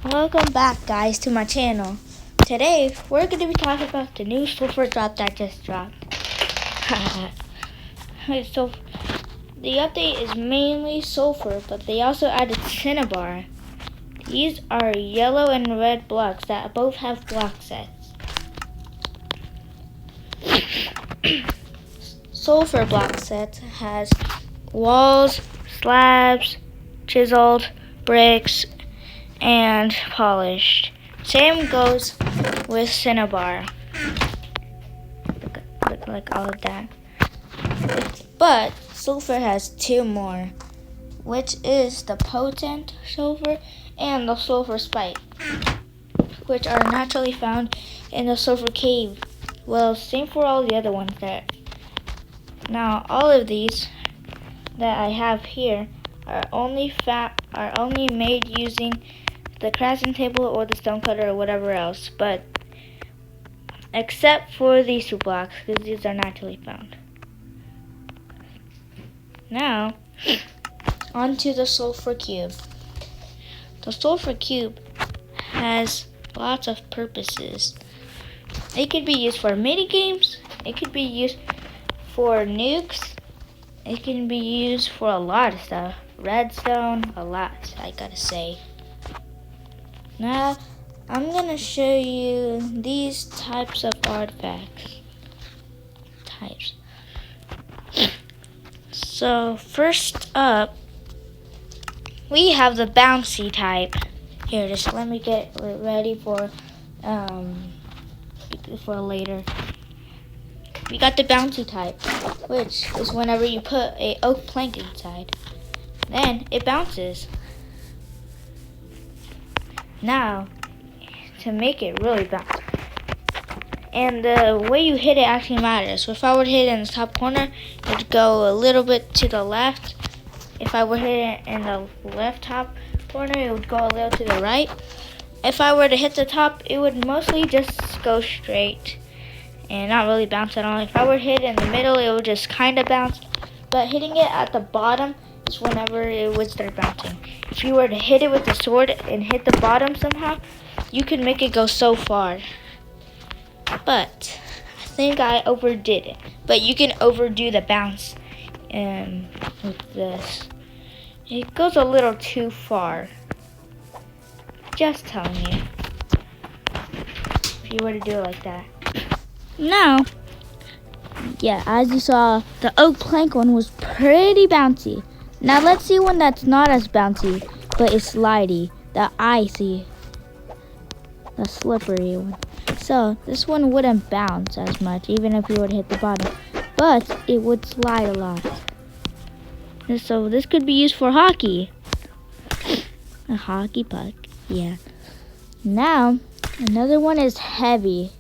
Welcome back, guys, to my channel. Today we're going to be talking about the new sulfur drop that just dropped. So the update is mainly sulfur, but they also added cinnabar. These are yellow and red blocks that both have block sets. Sulfur block sets has walls, slabs, chiseled, bricks, and polished. Same goes with cinnabar. Look like all of that. But sulfur has two more, which is the potent sulfur and the sulfur spike, which are naturally found in the sulfur cave. Well, same for all the other ones there. Now, all of these that I have here are only made using the crafting table or the stone cutter or whatever else, but except for these two blocks, because these are naturally found. Now, onto the sulfur cube. The sulfur cube has lots of purposes. It could be used for mini games. It could be used for nukes. It can be used for a lot of stuff. Redstone, a lot, I gotta say. Now, I'm gonna show you these types of artifacts. So, first up, we have the bouncy type. Here, just let me get ready for later. We got the bouncy type, which is whenever you put a oak plank inside, then it bounces. Now, to make it really bounce, and the way you hit it actually matters. So if I were to hit it in the top corner, it would go a little bit to the left. If I were to hit it in the left top corner, it would go a little to the right. If I were to hit the top, it would mostly just go straight and not really bounce at all. If I were to hit it in the middle, it would just kind of bounce. But hitting it at the bottom is whenever it would start bouncing. If you were to hit it with the sword and hit the bottom somehow, you could make it go so far. But I think I overdid it. But you can overdo the bounce with this. It goes a little too far. Just telling you. If you were to do it like that. Now, yeah, as you saw, the oak plank one was pretty bouncy. Now let's see one that's not as bouncy, but is slidey. The icy. The slippery one. So, this one wouldn't bounce as much, even if you were to hit the bottom. But, it would slide a lot. So, this could be used for hockey. A hockey puck, yeah. Now, another one is heavy.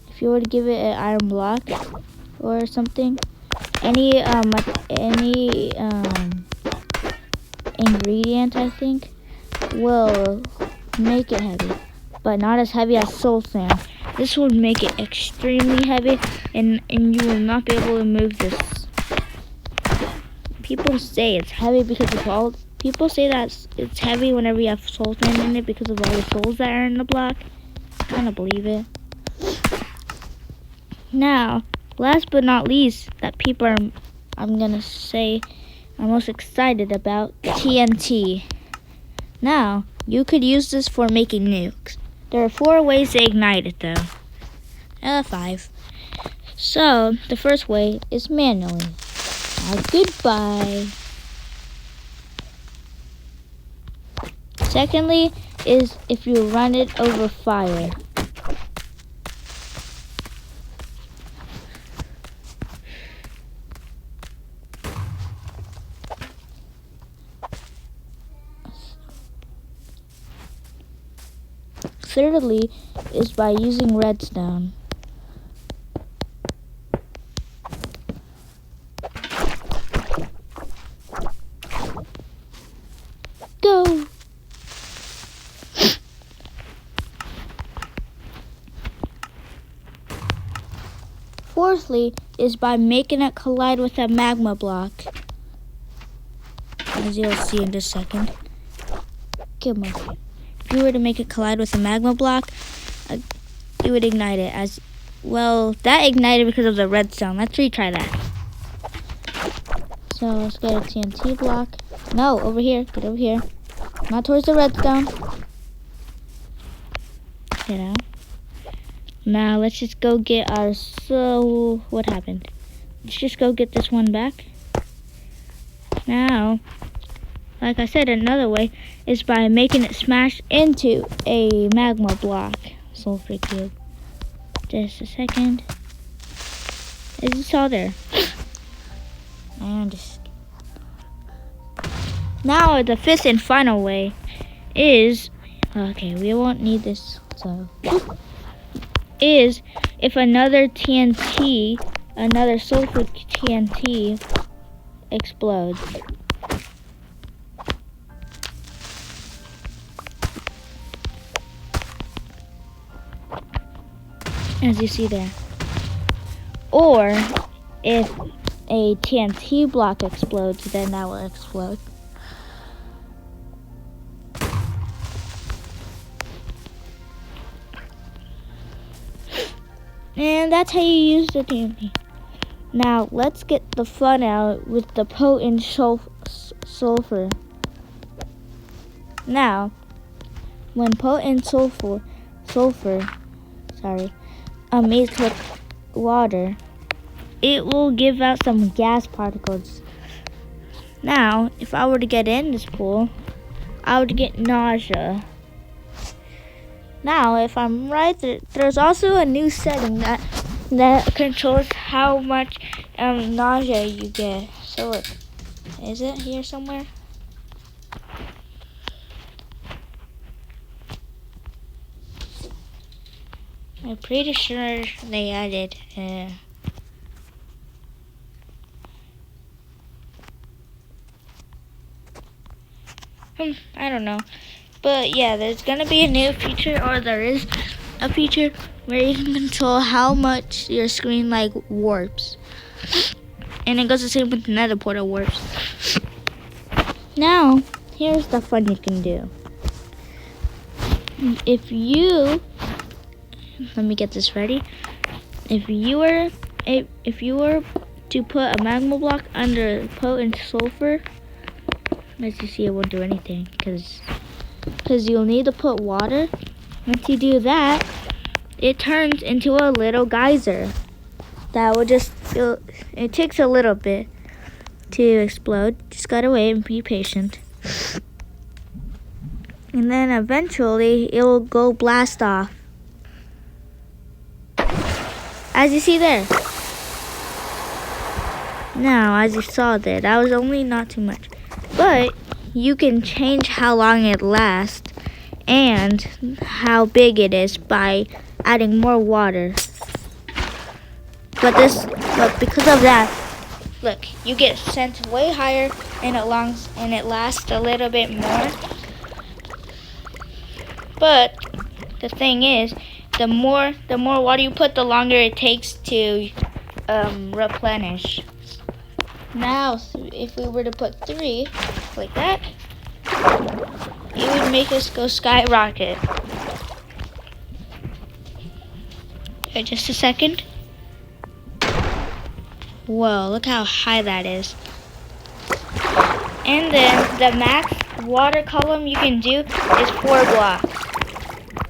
If you were to give it an iron block or something, any ingredient, I think, will make it heavy, but not as heavy as soul sand. This would make it extremely heavy, and you will not be able to move this. People say it's heavy because of all. People say that it's heavy whenever you have soul sand in it because of all the souls that are in the block. I kind of believe it. Now, last but not least, that people are, I'm gonna say, are most excited about, TNT. Now, you could use this for making nukes. There are 4 ways to ignite it, though. 5. So, the first way is manually. Now, goodbye. Secondly is if you run it over fire. Thirdly is by using redstone. Go! Fourthly is by making it collide with a magma block, as you'll see in just a second. Come on. If you were to make it collide with a magma block, it would ignite it. As well, that ignited because of the redstone. Let's retry that. So let's get a TNT block. No, over here. Get over here. Not towards the redstone. Get out. Now let's just go get our what happened? Let's just go get this one back. Now, like I said, another way is by making it smash into a magma block. Sulfur cube. Just a second. Is this all there? And just now the fifth and final way is we won't need this. So is if another TNT, another sulfur TNT explodes. As you see there. Or if a TNT block explodes, then that will explode. And that's how you use the TNT. Now let's get the fun out with the potent sulfur. Now, when potent sulfur mixed with water, it will give out some gas particles. Now, if I were to get in this pool, I would get nausea. Now, if I'm right, there's also a new setting that controls how much nausea you get. So look, is it here somewhere? I'm pretty sure they added. I don't know. But yeah, there's gonna be a new feature, or there is a feature where you can control how much your screen like warps. And it goes the same with the nether portal warps. Now, here's the fun you can do. If you, let me get this ready. If you were to put a magma block under potent sulfur, as you see, it won't do anything because you'll need to put water. Once you do that, it turns into a little geyser that will it takes a little bit to explode. Just gotta wait and be patient. And then eventually it will go blast off. As you see there. Now, as you saw there, that was only not too much. But you can change how long it lasts and how big it is by adding more water. But because of that, look, you get sent way higher and it lasts a little bit more. But the thing is, the more water you put, the longer it takes to replenish. Now, if we were to put 3 like that, it would make us go skyrocket. Okay, just a second. Whoa, look how high that is. And then the max water column you can do is 4 blocks.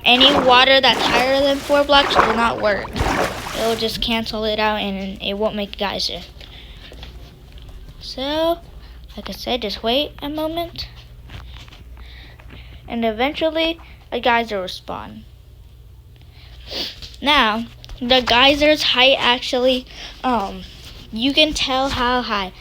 Any water that's higher than 4 blocks will not work. It will just cancel it out and it won't make a geyser. So, like I said, just wait a moment. And eventually, a geyser will spawn. Now, the geyser's height actually, you can tell how high.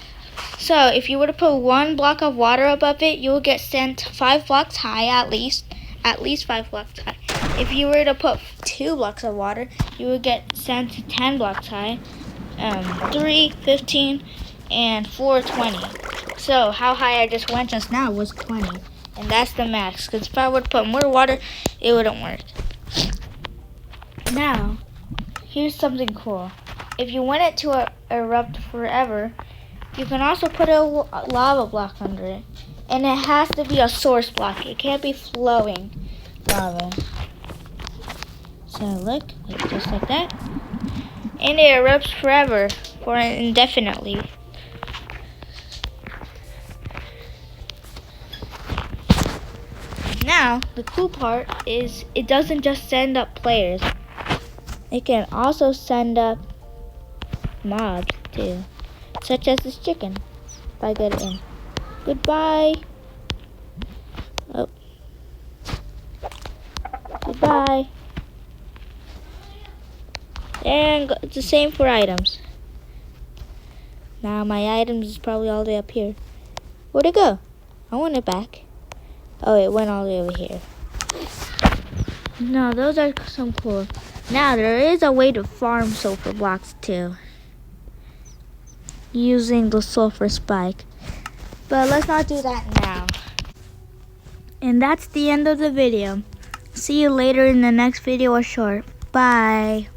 So, if you were to put 1 block of water above it, you will get sent 5 blocks high at least 5 blocks high. If you were to put 2 blocks of water, you would get sent 10 blocks high, 3, 15, and 4, 20. So how high I just went just now was 20. And that's the max, because if I would put more water, it wouldn't work. Now, here's something cool. If you want it to erupt forever, you can also put a lava block under it. And it has to be a source block. It can't be flowing lava. So look, just like that. And it erupts forever, for indefinitely. Now, the cool part is it doesn't just send up players. It can also send up mobs too, such as this chicken. If I get it in. Goodbye. Oh. Goodbye. And it's the same for items. Now my items is probably all the way up here. Where'd it go? I want it back. Oh, it went all the way over here. No, those are some cool. Now there is a way to farm sulfur blocks too, using the sulfur spike. But let's not do that now. And that's the end of the video. See you later in the next video or short. Bye.